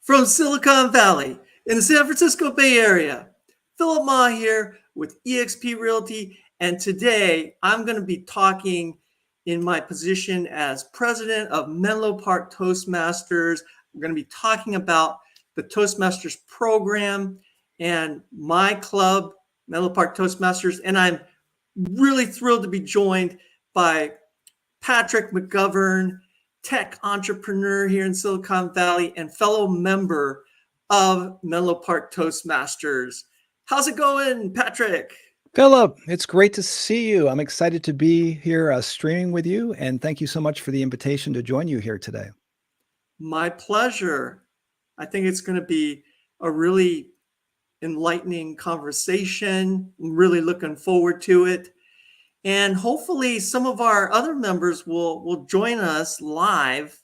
From Silicon Valley in the San Francisco Bay Area, Philip Ma here with eXp Realty. And today I'm going to be talking in my position as president of Menlo Park Toastmasters. We're going to be talking about the Toastmasters program and my club, Menlo Park Toastmasters. And I'm really thrilled to be joined by Patrick McGovern, tech entrepreneur here in Silicon Valley and fellow member of Menlo Park Toastmasters. How's it going, Patrick? Philip, it's great to see you. I'm excited to be here streaming with you, and thank you so much for the invitation to join you here today. My pleasure. I think it's going to be a really enlightening conversation. I'm really looking forward to it. And hopefully some of our other members will join us live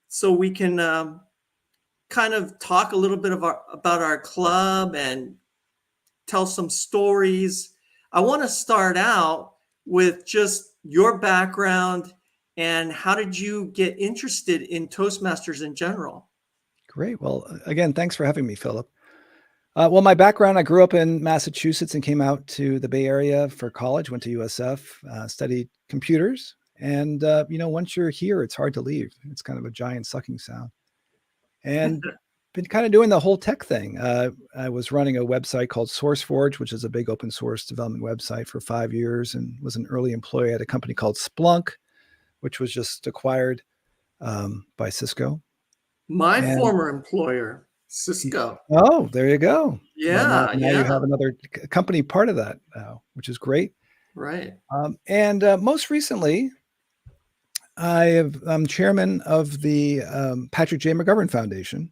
so we can kind of talk a little bit about our club and tell some stories. I want to start out with just your background and how did you get interested in Toastmasters in general? Great. Well, again, thanks for having me, Philip. Well, my background, I grew up in Massachusetts and came out to the Bay Area for college, went to USF, studied computers. And, once you're here, it's hard to leave. It's kind of a giant sucking sound. And been kind of doing the whole tech thing. I was running a website called SourceForge, which is a big open source development website for 5 years, and was an early employee at a company called Splunk, which was just acquired by Cisco. My former employer, Cisco. Oh, there you go. Yeah. Now you have another company part of that now, which is great. Right. And most recently, I'm chairman of the Patrick J. McGovern Foundation,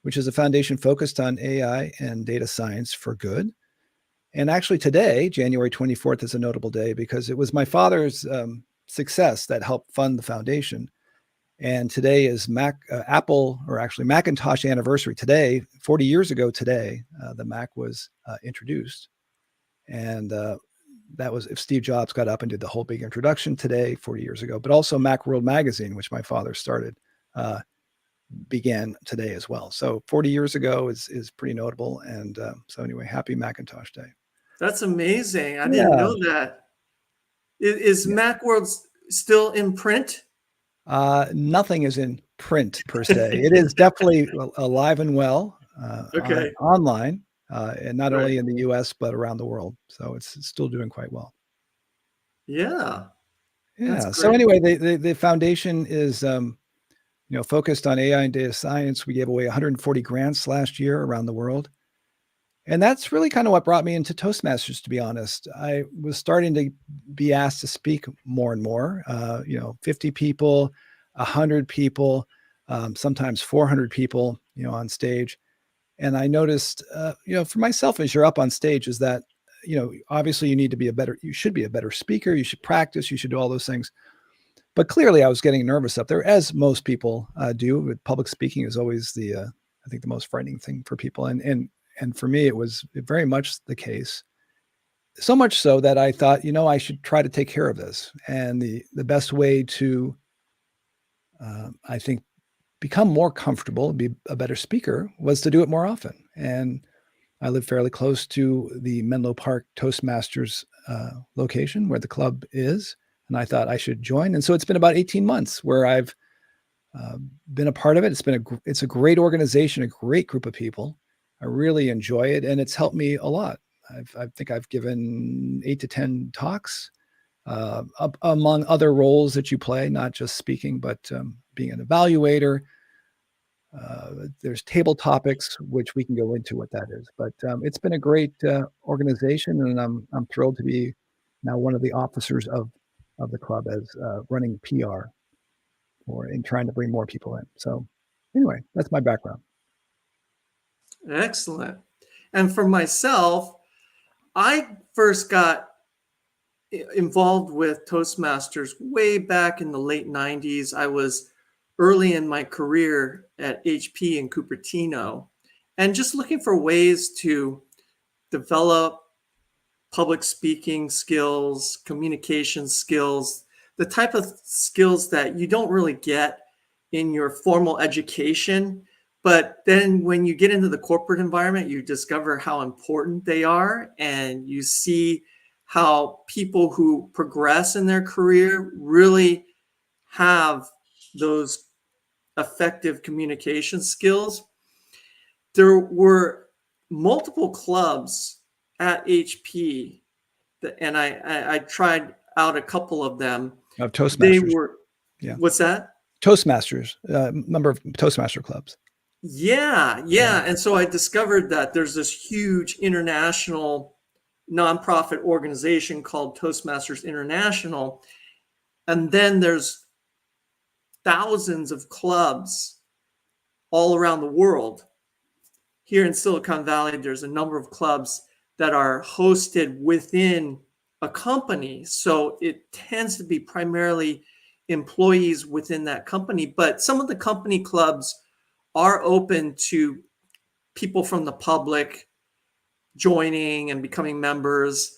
which is a foundation focused on AI and data science for good. And actually today, January 24th, is a notable day because it was my father's success that helped fund the foundation. And today is Macintosh anniversary. Today, 40 years ago today, the Mac was introduced. And that was if Steve Jobs got up and did the whole big introduction today, 40 years ago. But also Macworld magazine, which my father started, began today as well. So 40 years ago is pretty notable. And so anyway, happy Macintosh Day. That's amazing. I didn't know that. Is Macworld still in print? Nothing is in print per se. It is definitely alive and well online, and not only in the US, but around the world. So it's still doing quite well. Yeah. So anyway, the foundation is, focused on AI and data science. We gave away 140 grants last year around the world. And that's really kind of what brought me into Toastmasters, to be honest. I was starting to be asked to speak more and more, 50 people, 100 people, sometimes 400 people, on stage. And I noticed, for myself, as you're up on stage, is that, obviously you should be a better speaker. You should practice. You should do all those things. But clearly I was getting nervous up there, as most people do. Public speaking is always I think the most frightening thing for people. And for me, it was very much the case. So much so that I thought, I should try to take care of this. And the best way to, I think, become more comfortable, be a better speaker, was to do it more often. And I live fairly close to the Menlo Park Toastmasters location where the club is. And I thought I should join. And so it's been about 18 months where I've been a part of it. It's a great organization, a great group of people. I really enjoy it, and it's helped me a lot. I think I've given 8 to 10 talks, among other roles that you play, not just speaking, but being an evaluator. There's table topics, which we can go into what that is. But it's been a great organization, and I'm thrilled to be now one of the officers of the club as running PR and trying to bring more people in. So anyway, that's my background. Excellent. And for myself, I first got involved with Toastmasters way back in the late 90s. I was early in my career at HP in Cupertino and just looking for ways to develop public speaking skills, communication skills, the type of skills that you don't really get in your formal education, But then when you get into the corporate environment, you discover how important they are, and you see how people who progress in their career really have those effective communication skills. There were multiple clubs at HP, and I tried out a couple of them. Of They Toastmasters. were, Yeah. what's that? Toastmasters, number of Toastmaster clubs. Yeah. And so I discovered that there's this huge international nonprofit organization called Toastmasters International. And then there's thousands of clubs all around the world. Here in Silicon Valley, there's a number of clubs that are hosted within a company. So it tends to be primarily employees within that company. But some of the company clubs are open to people from the public joining and becoming members.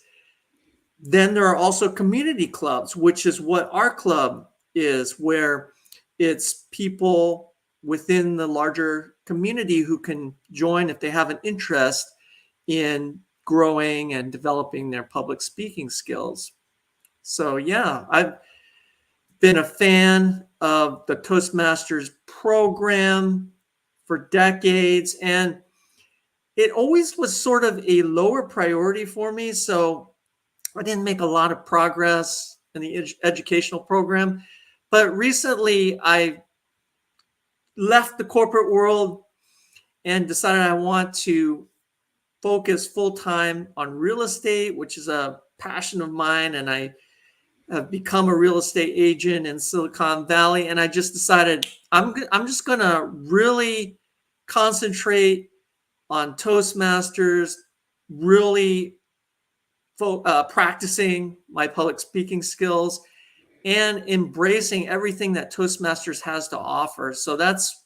Then there are also community clubs, which is what our club is, where it's people within the larger community who can join if they have an interest in growing and developing their public speaking skills. So yeah, I've been a fan of the Toastmasters program for decades, and it always was sort of a lower priority for me. So I didn't make a lot of progress in the educational program. But recently I left the corporate world and decided I want to focus full-time on real estate, which is a passion of mine. And I have become a real estate agent in Silicon Valley. And I just decided I'm just going to really concentrate on Toastmasters, really practicing my public speaking skills and embracing everything that Toastmasters has to offer. So that's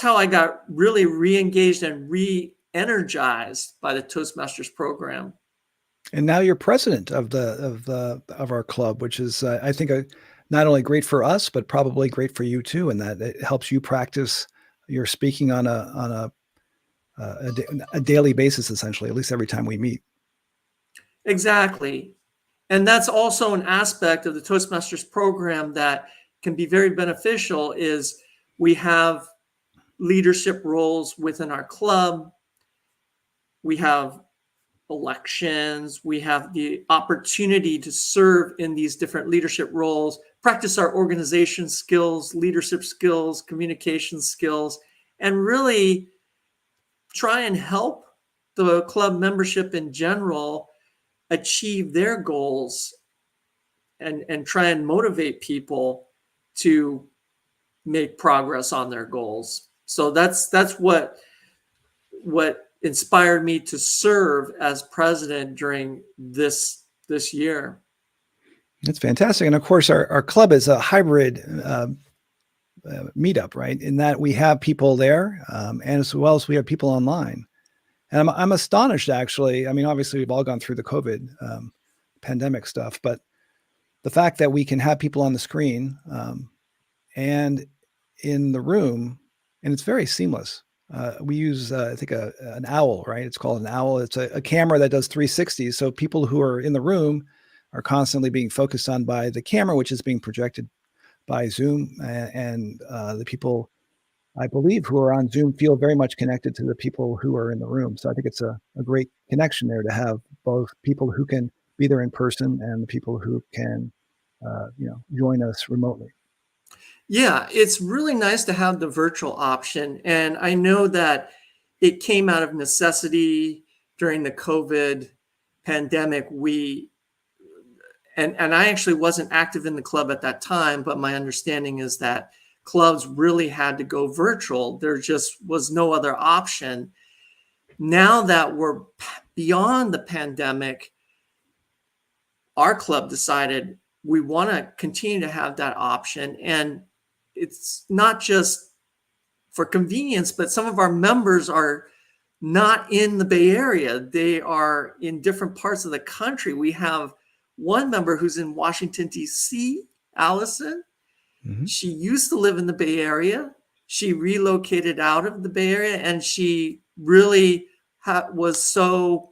how I got really re-engaged and re-energized by the Toastmasters program. And now you're president of our club, which is, I think, not only great for us, but probably great for you too, and that it helps you practice your speaking on a daily basis, essentially, at least every time we meet. Exactly. And that's also an aspect of the Toastmasters program that can be very beneficial. Is we have leadership roles within our club. We have elections. We have the opportunity to serve in these different leadership roles, practice our organization skills, leadership skills, communication skills, and really try and help the club membership in general achieve their goals, and try and motivate people to make progress on their goals. So that's what inspired me to serve as president during this year. That's fantastic. And of course, our club is a hybrid meetup, right? In that we have people there, and as well as we have people online. And I'm astonished, actually. I mean, obviously, we've all gone through the COVID pandemic stuff, but the fact that we can have people on the screen and in the room, and it's very seamless. We use, I think, an owl, right? It's called an owl. It's a camera that does 360. So people who are in the room are constantly being focused on by the camera, which is being projected by Zoom. And the people, I believe, who are on Zoom feel very much connected to the people who are in the room. So I think it's a great connection there to have both people who can be there in person and the people who can, join us remotely. Yeah, it's really nice to have the virtual option. And I know that it came out of necessity during the COVID pandemic. And I actually wasn't active in the club at that time, but my understanding is that clubs really had to go virtual. There just was no other option. Now that we're beyond the pandemic, our club decided we want to continue to have that option. And it's not just for convenience, but some of our members are not in the Bay Area. They are in different parts of the country. We have one member who's in Washington, D.C., Allison. Mm-hmm. She used to live in the Bay Area. she relocated out of the Bay Area, and she really was so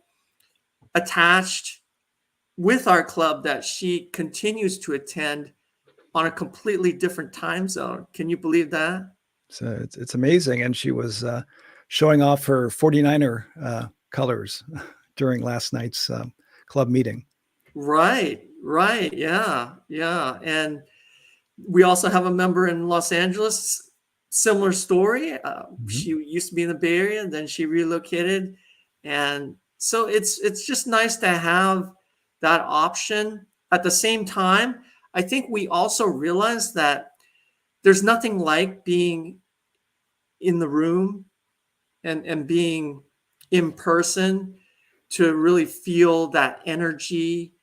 attached with our club that she continues to attend on a completely different time zone. Can you believe that? So it's amazing. And she was showing off her 49er colors during last night's club meeting. Right, right. Yeah, yeah. And we also have a member in Los Angeles, similar story. She used to be in the Bay Area, and then she relocated. And so it's just nice to have that option. At the same time, I think we also realize that there's nothing like being in the room and being in person to really feel that energy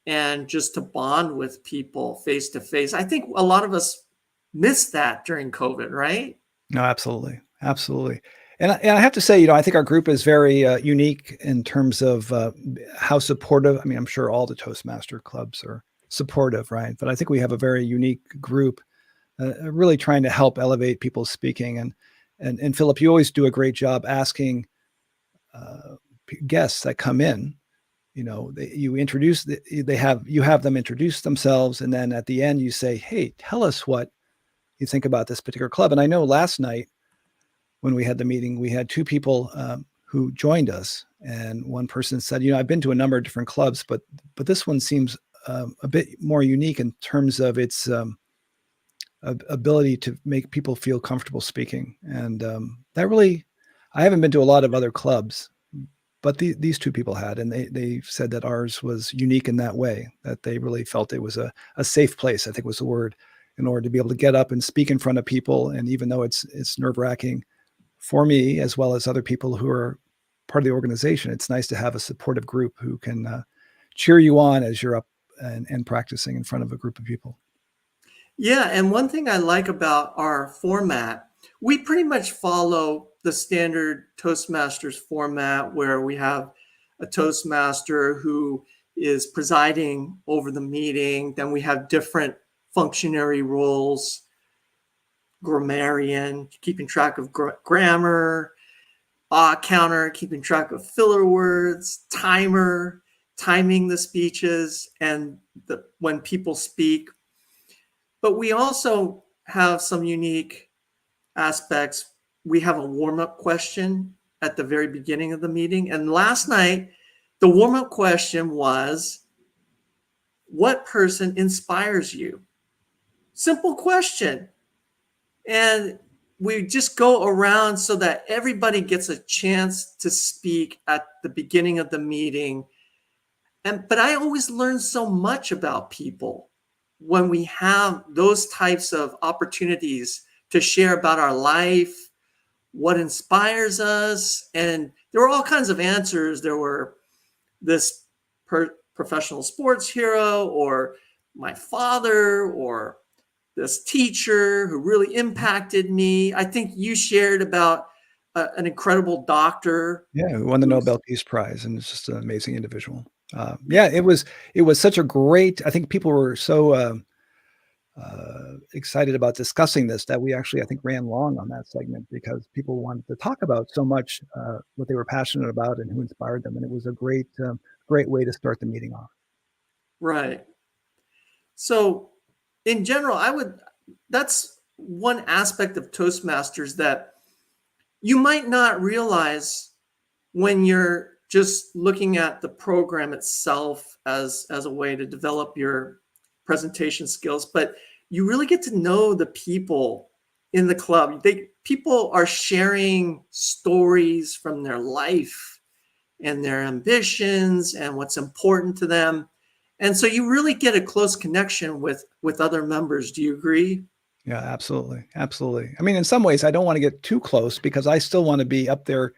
and just to bond with people face to face. I think a lot of us missed that during COVID, right? No, absolutely. Absolutely. And I have to say, I think our group is very unique in terms of how supportive. I mean, I'm sure all the Toastmaster clubs are supportive, right? But I think we have a very unique group really trying to help elevate people's speaking. And Philip, you always do a great job asking guests that come in. You have them introduce themselves, and then at the end you say, "Hey, tell us what you think about this particular club." And I know last night when we had the meeting, we had two people who joined us, and one person said, "I've been to a number of different clubs, but this one seems a bit more unique in terms of its ability to make people feel comfortable speaking." And that really, I haven't been to a lot of other clubs, but these two people had, and they said that ours was unique in that way, that they really felt it was a safe place, I think was the word, in order to be able to get up and speak in front of people. And even though it's nerve-wracking for me, as well as other people who are part of the organization, it's nice to have a supportive group who can cheer you on as you're up and practicing in front of a group of people. Yeah, and one thing I like about our format, we pretty much follow the standard Toastmasters format where we have a Toastmaster who is presiding over the meeting. Then we have different functionary roles, grammarian, keeping track of grammar, counter, keeping track of filler words, timer, timing the speeches, and when people speak. But we also have some unique aspects. We have a warm-up question at the very beginning of the meeting. And last night, the warm-up question was, what person inspires you? Simple question. And we just go around so that everybody gets a chance to speak at the beginning of the meeting. But I always learn so much about people when we have those types of opportunities to share about our life, what inspires us. And there were all kinds of answers. There were this professional sports hero, or my father, or this teacher who really impacted me. I think you shared about an incredible doctor. Yeah, who won the Nobel Peace Prize, and it's just an amazing individual. Yeah, it was such a great. I think people were so excited about discussing this that we actually, I think, ran long on that segment because people wanted to talk about so much what they were passionate about and who inspired them, and it was a great way to start the meeting off. Right. So, in general, that's one aspect of Toastmasters that you might not realize when you're just looking at the program itself as a way to develop your presentation skills, but you really get to know the people in the club. People are sharing stories from their life and their ambitions and what's important to them. And so you really get a close connection with other members. Do you agree? Yeah, absolutely. Absolutely. I mean, in some ways, I don't want to get too close because I still want to be up there,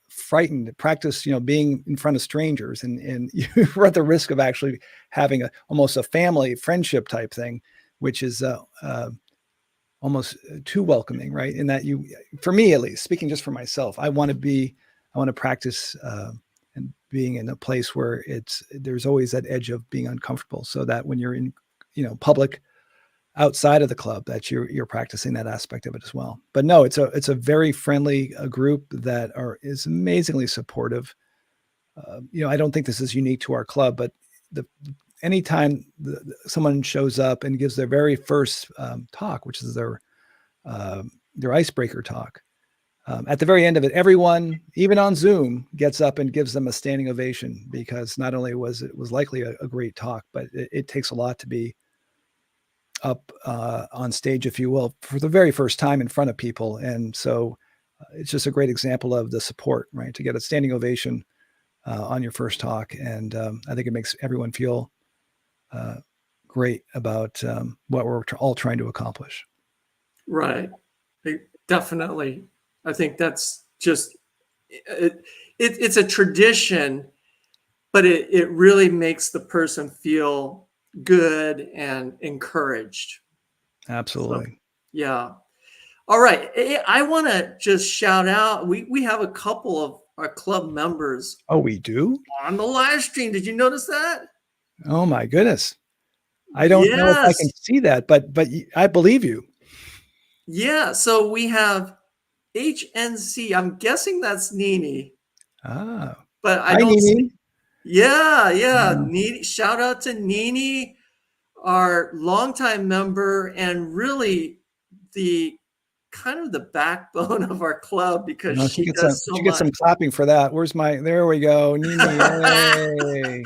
frightened, practice, being in front of strangers. And you're at the risk of actually having almost a family friendship type thing, which is almost too welcoming, right? In that for me at least, speaking just for myself, I want to practice and being in a place where there's always that edge of being uncomfortable so that when you're in, public outside of the club that you're practicing that aspect of it as well. But no, it's a very friendly group that is amazingly supportive. I don't think this is unique to our club, but anytime someone shows up and gives their very first talk, which is their icebreaker talk, at the very end of it, everyone, even on Zoom, gets up and gives them a standing ovation, because not only was likely a great talk, but it takes a lot to be up on stage, if you will, for the very first time in front of people. And so it's just a great example of the support, right? To get a standing ovation on your first talk. And I think it makes everyone feel great about what we're all trying to accomplish. Right. Definitely. I think that's just, it's a tradition, but it really makes the person feel good and encouraged. Absolutely. So, yeah. All right. I want to just shout out, we have a couple of our club members. Oh, we do? On the live stream. Did you notice that? Oh my goodness. I don't know if I can see that, but I believe you. Yeah. So we have HNC. I'm guessing that's Nini. Ah. But I Hi, don't Nini. see. Yeah. Nini. Shout out to Nini, our longtime member, and really the kind of the backbone of our club, because she does so much. She gets some clapping for that. There we go. Nini. Yay.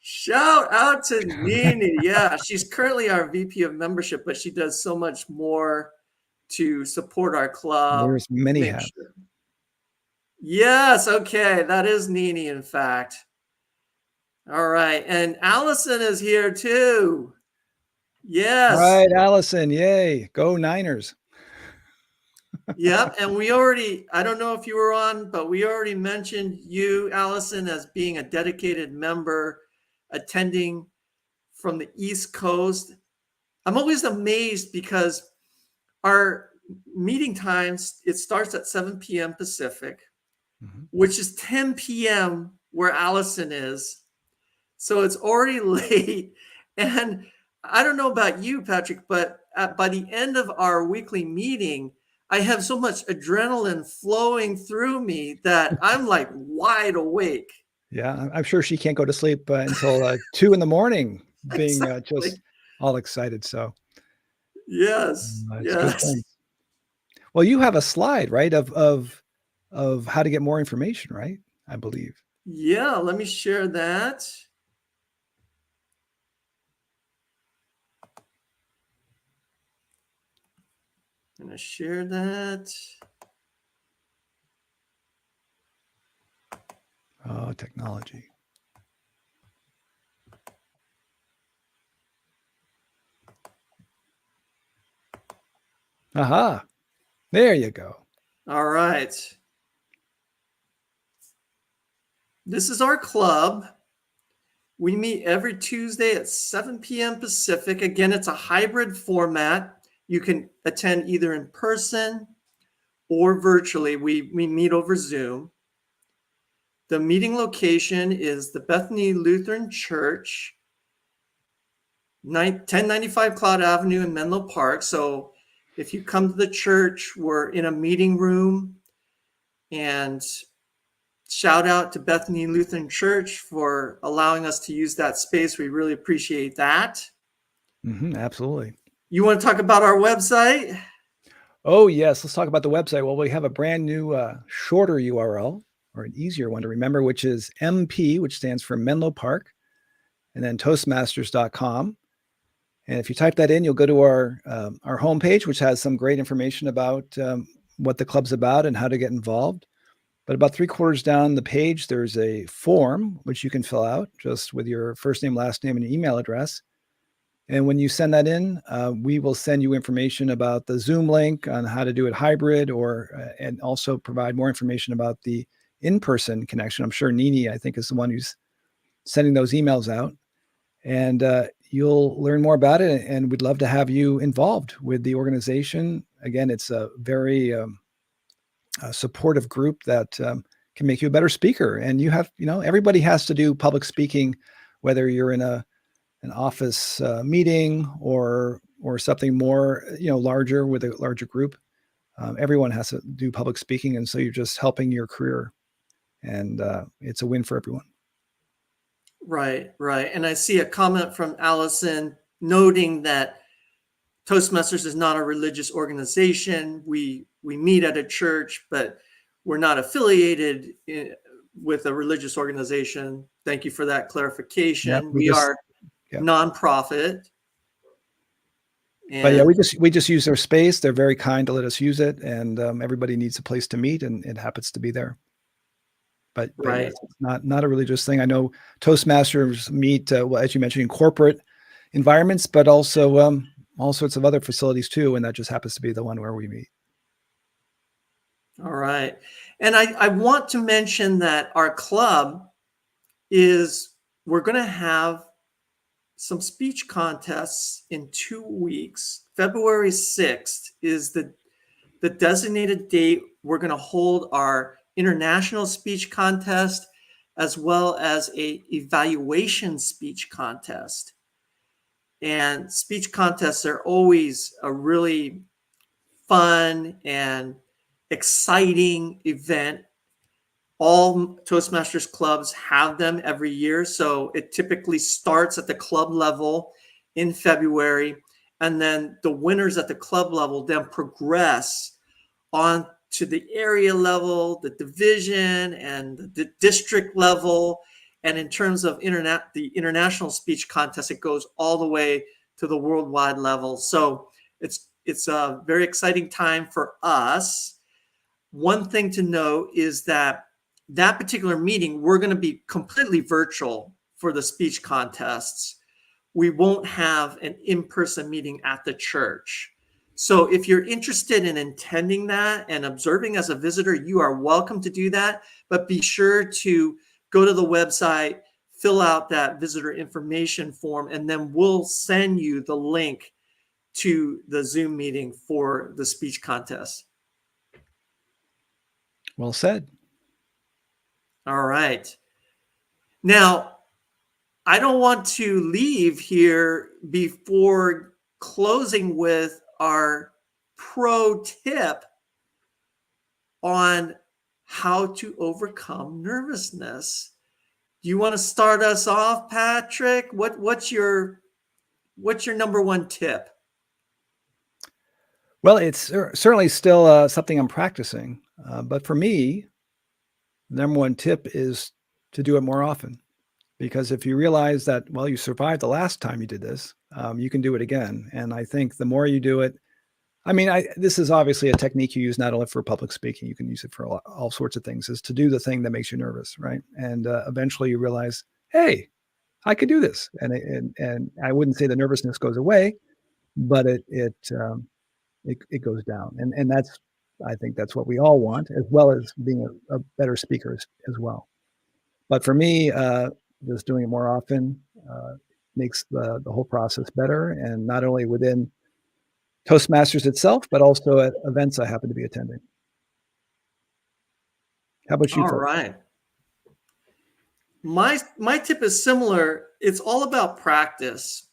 Shout out to Nini. Yeah, she's currently our VP of membership, but she does so much more to support our club. There's many hats. Sure. Yes, okay. That is Nini, in fact. All right. And Allison is here too. Yes. All right, Allison. Yay. Go Niners. Yep. And I don't know if you were on, but we already mentioned you, Allison, as being a dedicated member attending from the East Coast. I'm always amazed because our meeting times, it starts at 7 p.m. Pacific, which is 10 p.m. where Allison is. So it's already late. And I don't know about you, Patrick, but by the end of our weekly meeting, I have so much adrenaline flowing through me that I'm like wide awake. Yeah, I'm sure she can't go to sleep until 2 a.m, being Exactly. just all excited. So yes. Good. Well, you have a slide, right, of how to get more information, right? I believe. Yeah, let me share that. I'm going to share that. Oh, technology. Aha. There you go. All right. This is our club. We meet every Tuesday at 7 p.m. Pacific. Again, it's a hybrid format. You can attend either in person or virtually. We meet over Zoom. The meeting location is the Bethany Lutheran Church, 1095 Cloud Avenue in Menlo Park. So if you come to the church, we're in a meeting room. And shout out to Bethany Lutheran Church for allowing us to use that space. We really appreciate that. Absolutely. You want to talk about our website? Oh, yes. Let's talk about the website. Well, we have a brand new shorter URL, or an easier one to remember, which is MP, which stands for Menlo Park, and then Toastmasters.com. And if you type that in, you'll go to our homepage, which has some great information about what the club's about and how to get involved. But about 3/4 down the page, there's a form which you can fill out just with your first name, last name, and your email address. And when you send that in, we will send you information about the Zoom link on how to do it hybrid, and also provide more information about the in-person connection. I'm sure Nini, I think, is the one who's sending those emails out. And you'll learn more about it. And we'd love to have you involved with the organization. Again, it's a very supportive group that can make you a better speaker. And everybody has to do public speaking, whether you're in a an office meeting or something more, larger with a larger group. Everyone has to do public speaking, and so you're just helping your career, and it's a win for everyone. Right, right. And I see a comment from Allison noting that Toastmasters is not a religious organization. We meet at a church, but we're not affiliated with a religious organization. Thank you for that clarification. Yeah, We are yeah. nonprofit. But yeah, we just use their space. They're very kind to let us use it, and everybody needs a place to meet, and it happens to be there. But right. Yes, it's not a religious thing. I know Toastmasters meet, well, as you mentioned, in corporate environments, but also all sorts of other facilities too, and that just happens to be the one where we meet. All right. And I want to mention that our club we're going to have some speech contests in 2 weeks. February 6th is the designated date. We're going to hold our international speech contest as well as a evaluation speech contest. And speech contests are always a really fun and exciting event. All Toastmasters clubs have them every year. So it typically starts at the club level in February. And then the winners at the club level then progress on to the area level, the division, and the district level. And in terms of the international speech contest, it goes all the way to the worldwide level. So it's a very exciting time for us. One thing to note is that particular meeting, we're going to be completely virtual for the speech contests. We won't have an in-person meeting at the church. So if you're interested in attending that and observing as a visitor, you are welcome to do that. But be sure to go to the website, fill out that visitor information form, and then we'll send you the link to the Zoom meeting for the speech contest. Well said. All right. Now, I don't want to leave here before closing with our pro tip on how to overcome nervousness. Do you want to start us off, Patrick? What's your number one tip? Well, it's certainly still something I'm practicing. But for me, the number one tip is to do it more often. Because if you realize that, well, you survived the last time you did this, you can do it again. And I think the more you do it, I mean, this is obviously a technique you use not only for public speaking, you can use it for all sorts of things, is to do the thing that makes you nervous, right? And eventually you realize, hey, I could do this. And I wouldn't say the nervousness goes away, but it goes down. And I think that's what we all want, as well as being a better speaker as well. But for me, just doing it more often makes the whole process better, and not only within Toastmasters itself, but also at events I happen to be attending. How about you? All right. My tip is similar. It's all about practice.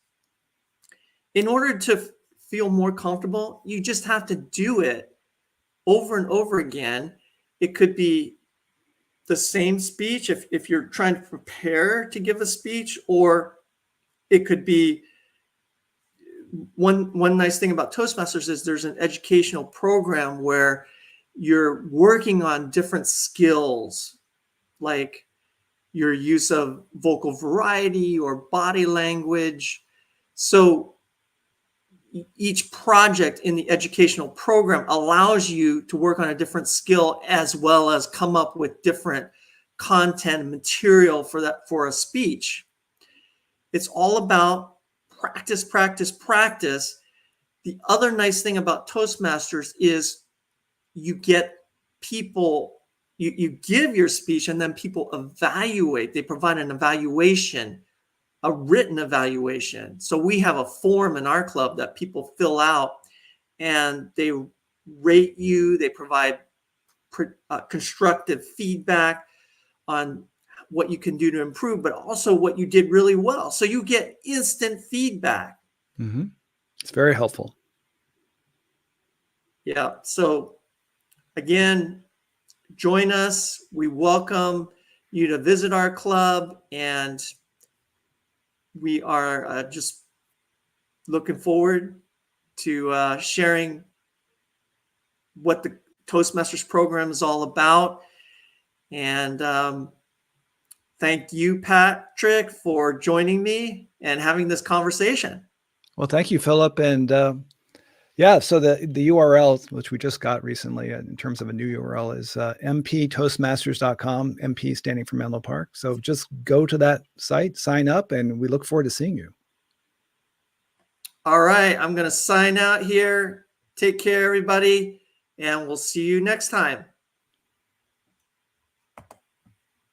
In order to feel more comfortable, you just have to do it over and over again. It could be the same speech if you're trying to prepare to give a speech, or it could be one nice thing about Toastmasters is there's an educational program where you're working on different skills, like your use of vocal variety or body language. So each project in the educational program allows you to work on a different skill, as well as come up with different content and material for a speech. It's all about practice, practice, practice. The other nice thing about Toastmasters is you get people, you give your speech and then people evaluate. They provide an evaluation, a written evaluation. So we have a form in our club that people fill out, and they rate you. They provide constructive feedback on what you can do to improve, but also what you did really well. So you get instant feedback. Mm-hmm. It's very helpful. Yeah. So again, join us. We welcome you to visit our club, and we are just looking forward to sharing what the Toastmasters program is all about. And thank you, Patrick, for joining me and having this conversation. Well, thank you, Philip. And yeah, so the URL, which we just got recently in terms of a new URL, is mptoastmasters.com, MP standing for Menlo Park. So just go to that site, sign up, and we look forward to seeing you. All right, I'm going to sign out here. Take care, everybody, and we'll see you next time.